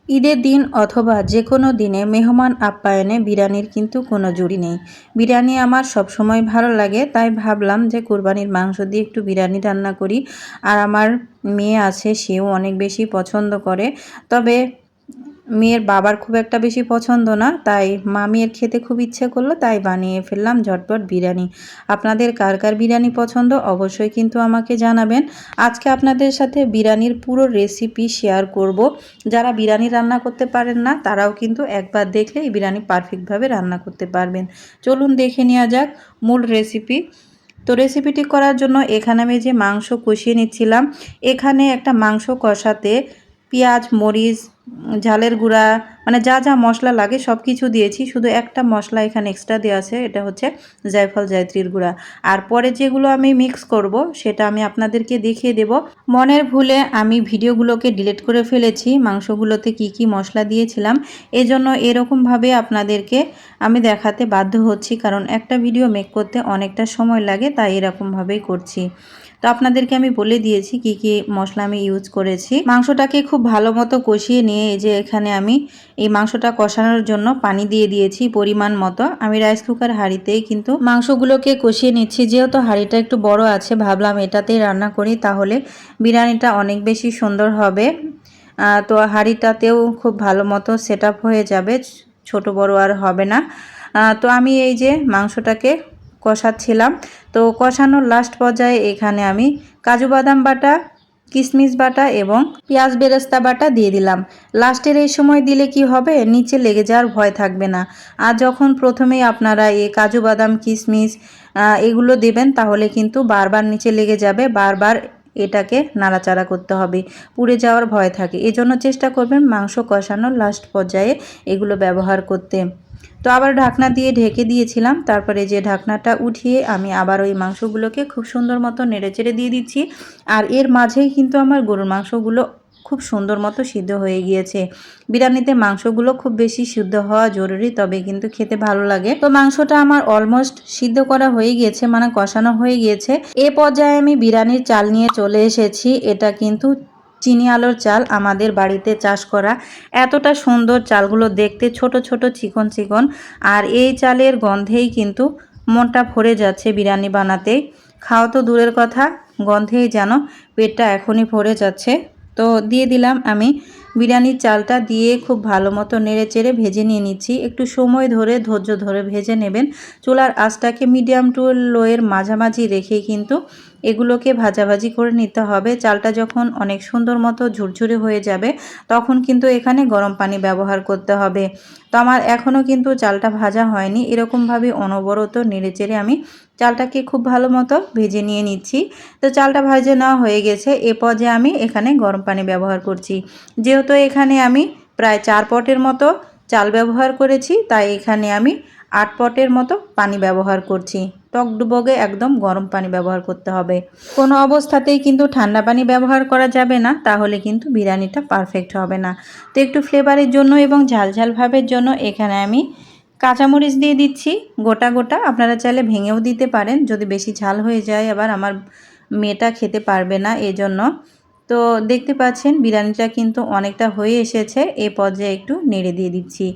ঈদের দিন অথবা যে কোনো দিনে মেহমান আপ্যায়নে বিরিয়ানির কিন্তু কোনো জুড়ি নেই। বিরিয়ানি আমার সবসময় ভালো লাগে, তাই ভাবলাম যে কোরবানির মাংস দিয়ে একটু বিরিয়ানি রান্না করি। আর আমার মেয়ে আছে, সেও অনেক বেশি পছন্দ করে। তবে মেয়ের বাবার খুব একটা বেশি পছন্দ না, তাই মামিয়ের খেতে খুব ইচ্ছে করলো, তাই বানিয়ে ফেললাম ঝটপট বিরিয়ানি। আপনাদের কার কার বিরিয়ানি পছন্দ অবশ্যই কিন্তু আমাকে জানাবেন। আজকে আপনাদের সাথে বিরিয়ানির পুরো রেসিপি শেয়ার করব। যারা বিরিয়ানি রান্না করতে পারেন না তারাও কিন্তু একবার দেখলে এই বিরিয়ানি পারফেক্টভাবে রান্না করতে পারবেন। চলুন দেখে নেওয়া যাক মূল রেসিপি। তো রেসিপিটি করার জন্য এখানে আমি যে মাংস কষিয়ে নিচ্ছিলাম, এখানে একটা মাংস কষাতে পেঁয়াজ, মরিচ, ঝালের গুঁড়া, মানে যা যা মশলা লাগে সব কিছু দিয়েছি। শুধু একটা মশলা এখানে এক্সট্রা দেওয়া আছে, এটা হচ্ছে জায়ফল জায়ত্রীর গুঁড়া। আর পরে যেগুলো আমি মিক্স করব সেটা আমি আপনাদেরকে দেখিয়ে দেব। মনের ভুলে আমি ভিডিওগুলোকে ডিলিট করে ফেলেছি, মাংসগুলোতে কি কি মশলা দিয়েছিলাম। এজন্য এরকমভাবে আপনাদেরকে আমি দেখাতে বাধ্য হচ্ছি, কারণ একটা ভিডিও মেক করতে অনেকটা সময় লাগে, তাই এরকমভাবেই করছি। তো আপনাদেরকে আমি বলে দিয়েছি কি কি মশলা আমি ইউজ করেছি। মাংসটাকে খুব ভালো মতো কষিয়ে নিয়ে এই যে এখানে আমি এই মাংসটা কষানোর জন্য পানি দিয়ে দিয়েছি পরিমাণ মতো। আমি রাইস কুকার হাঁড়িতেই কিন্তু মাংসগুলোকে কষিয়ে নিচ্ছি। যেহেতু হাঁড়িটা একটু বড় আছে, ভাবলাম এটাতেই রান্না করি, তাহলে বিরিয়ানিটা অনেক বেশি সুন্দর হবে। তো হাঁড়িটাতেও খুব ভালো মতো সেট আপ হয়ে যাবে, ছোট বড় আর হবে না। তো আমি এই যে মাংসটাকে কষাচ্ছিলাম। তো কষানোর লাস্ট পর্যায়ে এখানে আমি কাজু বাদাম বাটা, কিশমিশ বাটা এবং পেঁয়াজ বেরেস্তা বাটা দিয়ে দিলাম। লাস্টের এই সময় দিলে কি হবে, নিচে লেগে যাওয়ার ভয় থাকবে না। আর যখন প্রথমেই আপনারা এই কাজু বাদাম, কিশমিশ এগুলো দেবেন, তাহলে কিন্তু বারবার নিচে লেগে যাবে, বারবার এটাকে নাড়াচাড়া করতে হবে, পুড়ে যাওয়ার ভয় থাকে। এজন্য চেষ্টা করবেন মাংস কষানোর লাস্ট পর্যায়ে এগুলো ব্যবহার করতে। তো আবার ঢাকনা দিয়ে ঢেকে দিয়েছিলাম। তারপরে যে ঢাকনাটা উঠিয়ে আমি আবার ওই মাংসগুলোকে খুব সুন্দর মতো নেড়েচেড়ে দিয়ে দিচ্ছি। আর এর মাঝেই কিন্তু আমার গরুর মাংসগুলো খুব সুন্দর মতো সিদ্ধ হয়ে গিয়েছে। বিরিয়ানিতে মাংসগুলো খুব বেশি সিদ্ধ হওয়া জরুরি, তবে কিন্তু খেতে ভালো লাগে। তো মাংসটা আমার অলমোস্ট সিদ্ধ করা হয়ে গিয়েছে, মানে কষানো হয়ে গিয়েছে। এ পর্যায়ে আমি বিরিয়ানির চাল নিয়ে চলে এসেছি। এটা কিন্তু চিনি আলোর চাল, আমাদের বাড়িতে চাষ করা। এতটা সুন্দর চালগুলো দেখতে, ছোট ছোট চিকন চিকন। আর এই চালের গন্ধেই কিন্তু মনটা ভরে যাচ্ছে বিরিয়ানি বানাতেই। খাওয়া তো দূরের কথা, গন্ধেই যেন পেটটা এখনই ভরে যাচ্ছে। তো দিয়ে দিলাম আমি বিরিয়ানির চালটা, দিয়ে খুব ভালো মতো নেড়ে চেড়ে ভেজে নিয়ে নিচ্ছি। একটু সময় ধরে ধৈর্য ধরে ভেজে নেবেন। চুলার আঁচটাকে মিডিয়াম টু লোয়ের মাঝামাঝি রেখেই কিন্তু এগুলোকে ভাজাভাজি করে নিতে হবে। চালটা যখন অনেক সুন্দর মতো ঝুরঝুরে হয়ে যাবে, তখন কিন্তু এখানে গরম পানি ব্যবহার করতে হবে। তো আমার এখনও কিন্তু চালটা ভাজা হয়নি, এরকমভাবে অনবরত নেড়েচেড়ে আমি চালটাকে খুব ভালো মতো ভেজে নিয়ে নিচ্ছি। তো চালটা ভেজে নেওয়া হয়ে গেছে। এ পর্যায়ে আমি এখানে গরম পানি ব্যবহার করছি। যেহেতু এখানে আমি প্রায় 4 পটের মতো চাল ব্যবহার করেছি, তাই এখানে আমি 8 পটের মতো পানি ব্যবহার করছি। টকবগে একদম গরম পানি ব্যবহার করতে হবে। কোনো অবস্থাতেই কিন্তু ঠান্ডা পানি ব্যবহার করা যাবে না, তাহলে কিন্তু বিরিয়ানিটা পারফেক্ট হবে না। তো একটু ফ্লেভারের জন্য এবং ঝাল ঝাল ভাবের জন্য এখানে আমি কাঁচামরিচ দিয়ে দিচ্ছি গোটা গোটা। আপনারা চাইলে ভেঙেও দিতে পারেন, যদি বেশি ঝাল হয়ে যায় আবার আমার মেয়েটা খেতে পারবে না, এজন্য। তো দেখতে পাচ্ছেন বিরিয়ানিটা কিন্তু অনেকটা হয়ে এসেছে। এই পর্যায়ে একটু নেড়ে দিয়ে দিচ্ছি।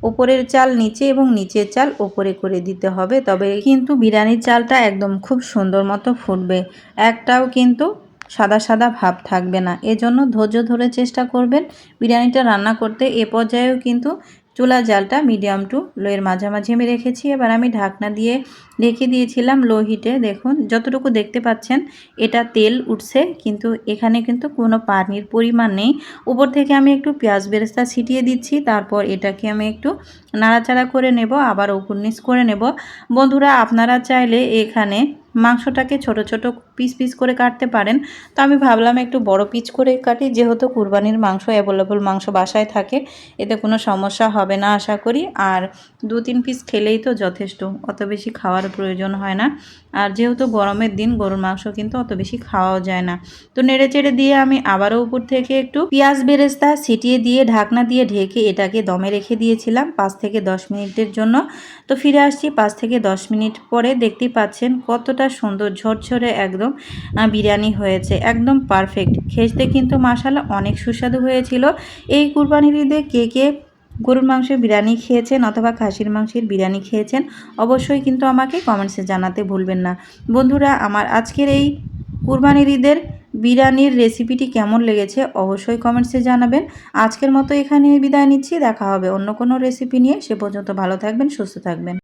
উপরের চাল নিচে এবং নিচের চাল উপরে করে দিতে হবে, তবে কিন্তু বিরিয়ানির চালটা একদম খুব সুন্দর মতো ফুটবে, একটাও কিন্তু সাদা সাদা ভাব থাকবে না। এজন্য ধৈর্য ধরে চেষ্টা করবেন বিরিয়ানিটা রান্না করতে। এ পর্যায়েও কিন্তু চুলার জালটা মিডিয়াম টু লোয়ের মাঝামাঝি আমি রেখেছি। এবার আমি ঢাকনা দিয়ে ঢেকে দিয়েছিলাম লো হিটে। দেখুন যতটুকু দেখতে পাচ্ছেন এটা তেল উঠছে, কিন্তু এখানে কিন্তু কোনো পানির পরিমাণ নেই। উপর থেকে আমি একটু পেঁয়াজ বেরেস্তা ছিটিয়ে দিচ্ছি। তারপর এটাকে আমি একটু নাড়াচাড়া করে নেব, আবার উপর নিচ করে নেব। বন্ধুরা, আপনারা চাইলে এখানে মাংসটাকে ছোট ছোট পিস পিস করে কাটতে পারেন। তো আমি ভাবলাম একটু বড় পিস করে কাটি, যেহেতু কুরবানির মাংস অ্যাভেলেবল মাংস বাসায় থাকে, এতে কোনো সমস্যা হবে না আশা করি। আর 2-3 পিস খেলেই তো যথেষ্ট, অত বেশি খাওয়ার প্রয়োজন হয় না। আর যেহেতু গরমের দিন, গরুর মাংস কিন্তু অত বেশি খাওয়াও যায় না। তো নেড়ে চেড়ে দিয়ে আমি আবারও উপর থেকে একটু পেঁয়াজ বেরেস্তা ছিটিয়ে দিয়ে ঢাকনা দিয়ে ঢেকে এটাকে দমে রেখে দিয়েছিলাম 5 থেকে 10 মিনিটের জন্য। তো ফিরে আসছি 5 থেকে 10 মিনিট পরে। দেখতেই পাচ্ছেন কতটা সুন্দর ঝরঝরে একদম বিরিয়ানি হয়েছে, একদম পারফেক্ট। খেতে কিন্তু মাশাআল্লাহ অনেক সুস্বাদু হয়েছিল। এই কুরবানির ঈদে কে কে গরুর মাংসের বিরিয়ানি খেয়েছেন অথবা খাসির মাংসের বিরিয়ানি খেয়েছেন অবশ্যই কিন্তু আমাকে কমেন্টসে জানাতে ভুলবেন না। বন্ধুরা, আমার আজকের এই কুরবানির ঈদের বিরিয়ানির রেসিপিটি কেমন লেগেছে অবশ্যই কমেন্টসে জানাবেন। আজকের মতো এখানেই বিদায় নিচ্ছি। দেখা হবে অন্য কোনো রেসিপি নিয়ে। সে পর্যন্ত ভালো থাকবেন, সুস্থ থাকবেন।